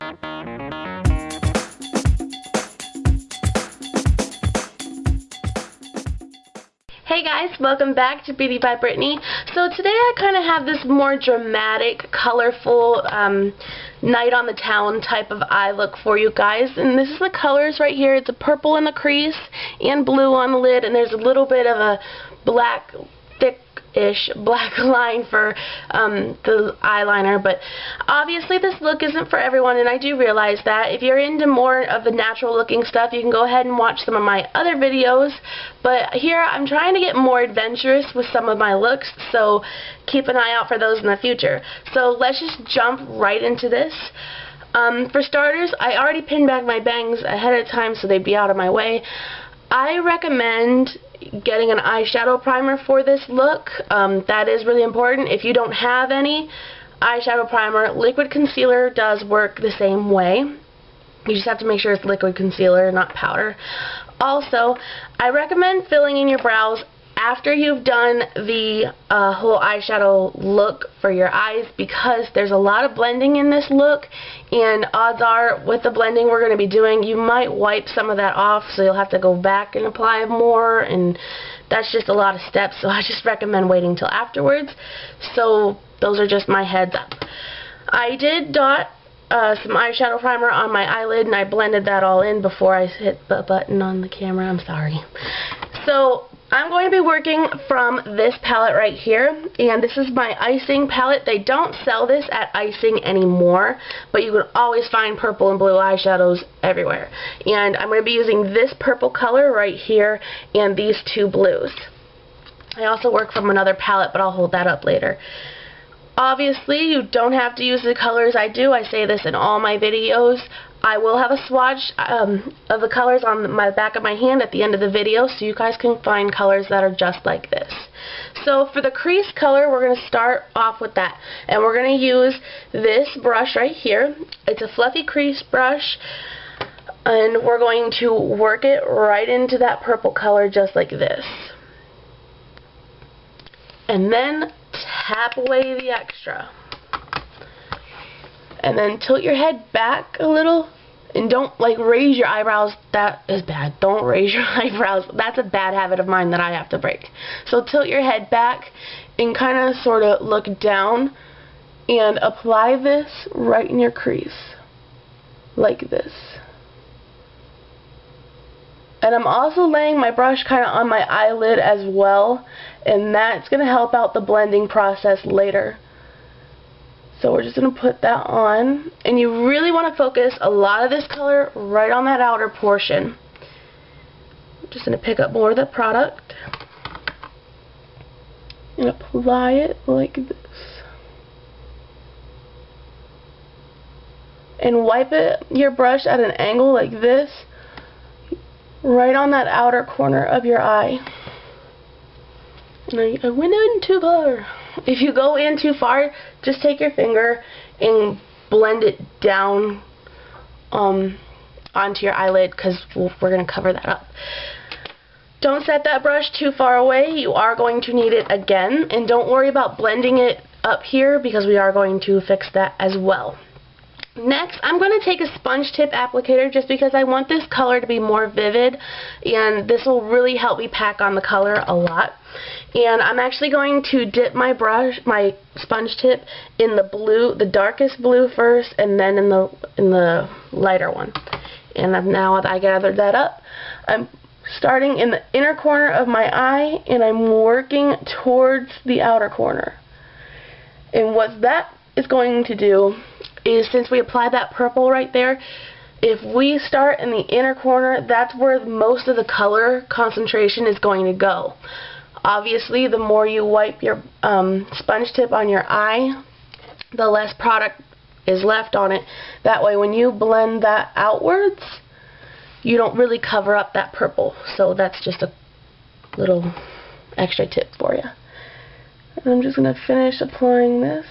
Hey guys, welcome back to Beauty by Brittany. So today I kind of have this more dramatic, colorful, night on the town type of eye look for you guys. And this is the colors right here. It's a purple in the crease and blue on the lid, and there's a little bit of a black, thick-ish black line for the eyeliner. But obviously this look isn't for everyone, and I do realize that. If you're into more of the natural looking stuff, you can go ahead and watch some of my other videos. But here I'm trying to get more adventurous with some of my looks, so keep an eye out for those in the future. So let's just jump right into this. For starters, I already pinned back my bangs ahead of time so they'd be out of my way. I recommend getting an eyeshadow primer for this look. That is really important. If you don't have any eyeshadow primer, liquid concealer does work the same way. You just have to make sure it's liquid concealer, not powder. Also, I recommend filling in your brows after you've done the whole eyeshadow look for your eyes, because there's a lot of blending in this look, and odds are with the blending we're going to be doing, you might wipe some of that off, so you'll have to go back and apply more, and that's just a lot of steps, so I just recommend waiting till afterwards. So those are just my heads up. I did dot some eyeshadow primer on my eyelid, and I blended that all in before I hit the button on the camera. I'm sorry. So I'm going to be working from this palette right here, and this is my icing palette. They don't sell this at icing anymore, but you can always find purple and blue eyeshadows everywhere. And I'm going to be using this purple color right here and these two blues. I also work from another palette, but I'll hold that up later. Obviously, you don't have to use the colors I do. I say this in all my videos. I will have a swatch of the colors on the back of my hand at the end of the video, so you guys can find colors that are just like this. So for the crease color, we're going to start off with that. And we're going to use this brush right here. It's a fluffy crease brush. And we're going to work it right into that purple color just like this. And then tap away the extra. And then tilt your head back a little, and don't raise your eyebrows. That is bad. Don't raise your eyebrows. That's a bad habit of mine that I have to break. So tilt your head back and kind of sort of look down and apply this right in your crease like this. And I'm also laying my brush kind of on my eyelid as well, and that's going to help out the blending process later. So we're just going to put that on, and you really want to focus a lot of this color right on that outer portion. I'm just going to pick up more of the product and apply it like this. And wipe your brush at an angle like this, right on that outer corner of your eye. And I went in too far. If you go in too far, just take your finger and blend it down onto your eyelid, because we're going to cover that up. Don't set that brush too far away. You are going to need it again. And don't worry about blending it up here, because we are going to fix that as well. Next, I'm going to take a sponge tip applicator, just because I want this color to be more vivid, and this will really help me pack on the color a lot. And I'm actually going to dip my sponge tip in the blue, the darkest blue first, and then in the lighter one. And now that I gathered that up, I'm starting in the inner corner of my eye, and I'm working towards the outer corner. And what that is going to do is, since we applied that purple right there, if we start in the inner corner, that's where most of the color concentration is going to go. Obviously, the more you wipe your sponge tip on your eye, the less product is left on it. That way, when you blend that outwards, you don't really cover up that purple. So that's just a little extra tip for you. And I'm just going to finish applying this.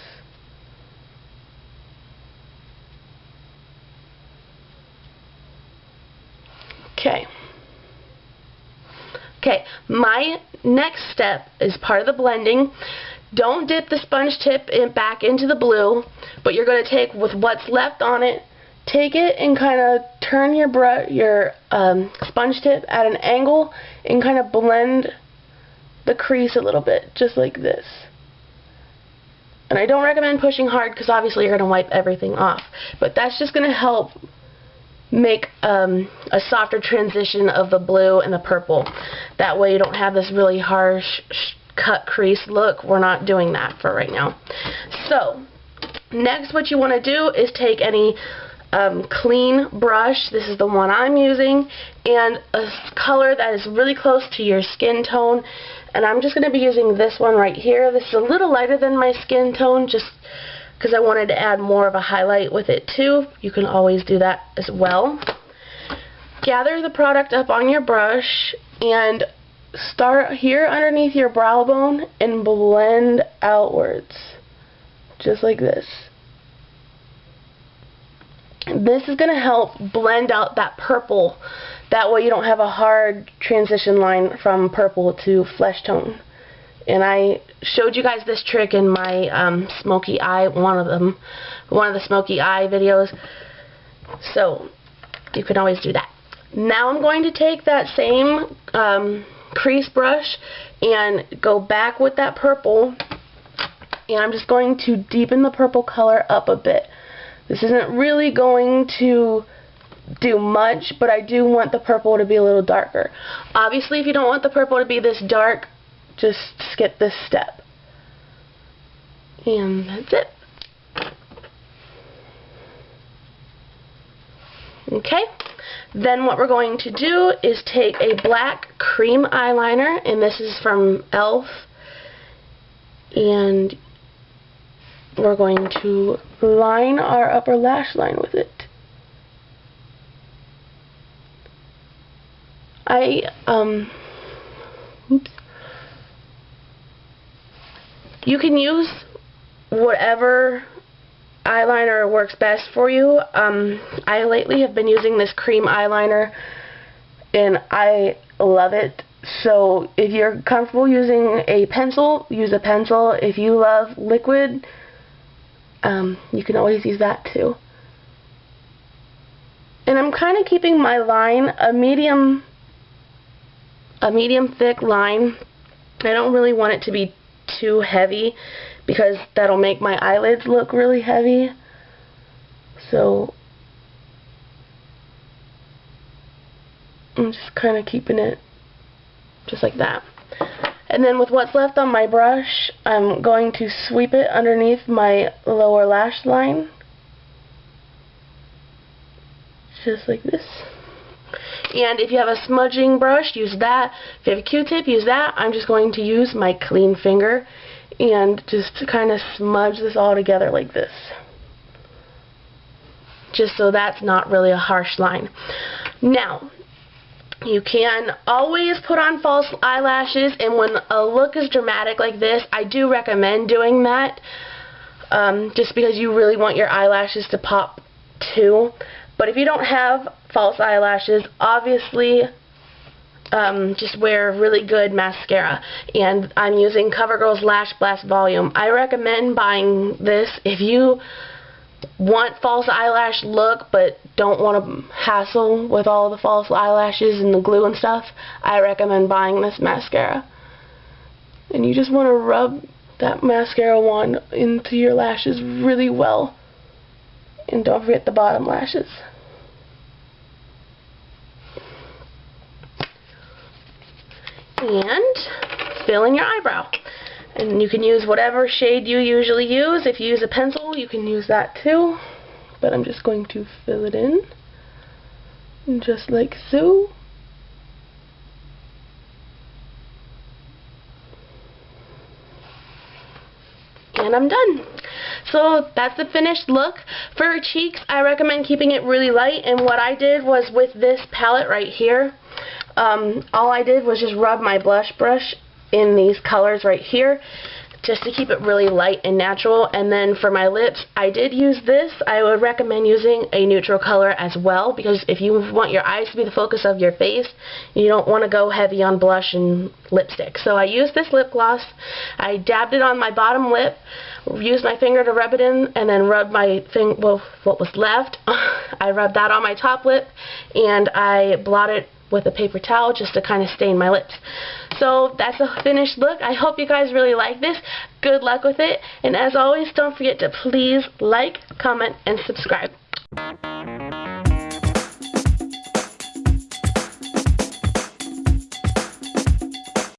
Okay, my next step is part of the blending. Don't dip the sponge tip back into the blue, but you're going to take with what's left on it, take it and kind of turn your sponge tip at an angle and kind of blend the crease a little bit, just like this. And I don't recommend pushing hard because obviously you're going to wipe everything off. But that's just going to help make a softer transition of the blue and the purple. That way you don't have this really harsh cut crease look. We're not doing that for right now. So next what you want to do is take any clean brush, this is the one I'm using, and a color that is really close to your skin tone, and I'm just going to be using this one right here. This is a little lighter than my skin tone just because I wanted to add more of a highlight with it too. You can always do that as well. Gather the product up on your brush and start here underneath your brow bone and blend outwards, just like this. This is going to help blend out that purple. That way you don't have a hard transition line from purple to flesh tone. And I showed you guys this trick in my smoky eye, one of the smoky eye videos. So you can always do that. Now I'm going to take that same crease brush and go back with that purple, and I'm just going to deepen the purple color up a bit. This isn't really going to do much, but I do want the purple to be a little darker. Obviously, if you don't want the purple to be this dark, just skip this step. And that's it. Okay, then what we're going to do is take a black cream eyeliner, and this is from e.l.f. and we're going to line our upper lash line with it. You can use whatever eyeliner works best for you. I lately have been using this cream eyeliner and I love it. So if you're comfortable using a pencil, use a pencil. If you love liquid, you can always use that too. And I'm kind of keeping my line a medium thick line. I don't really want it to be too heavy because that'll make my eyelids look really heavy. So I'm just kind of keeping it just like that. And then with what's left on my brush, I'm going to sweep it underneath my lower lash line, just like this. And if you have a smudging brush, use that. If you have a Q-tip, use that. I'm just going to use my clean finger and just kind of smudge this all together like this, just so that's not really a harsh line. Now, you can always put on false eyelashes, and when a look is dramatic like this, I do recommend doing that, just because you really want your eyelashes to pop too. But if you don't have false eyelashes, obviously just wear really good mascara. And I'm using CoverGirl's Lash Blast Volume. I recommend buying this if you want false eyelash look but don't want to hassle with all the false eyelashes and the glue and stuff. I recommend buying this mascara. And you just want to rub that mascara wand into your lashes really well. And don't forget the bottom lashes. And fill in your eyebrow. And you can use whatever shade you usually use. If you use a pencil, you can use that too. But I'm just going to fill it in, just like so. And I'm done. So that's the finished look. For cheeks, I recommend keeping it really light. And what I did was with this palette right here, all I did was just rub my blush brush in these colors right here. just to keep it really light and natural. And then for my lips, I did use this. I would recommend using a neutral color as well, because if you want your eyes to be the focus of your face, you don't want to go heavy on blush and lipstick. So I used this lip gloss. I dabbed it on my bottom lip, used my finger to rub it in, and then rubbed my what was left. I rubbed that on my top lip, and I blotted with a paper towel just to kind of stain my lips. So that's a finished look. I hope you guys really like this. Good luck with it. And as always, don't forget to please like, comment, and subscribe.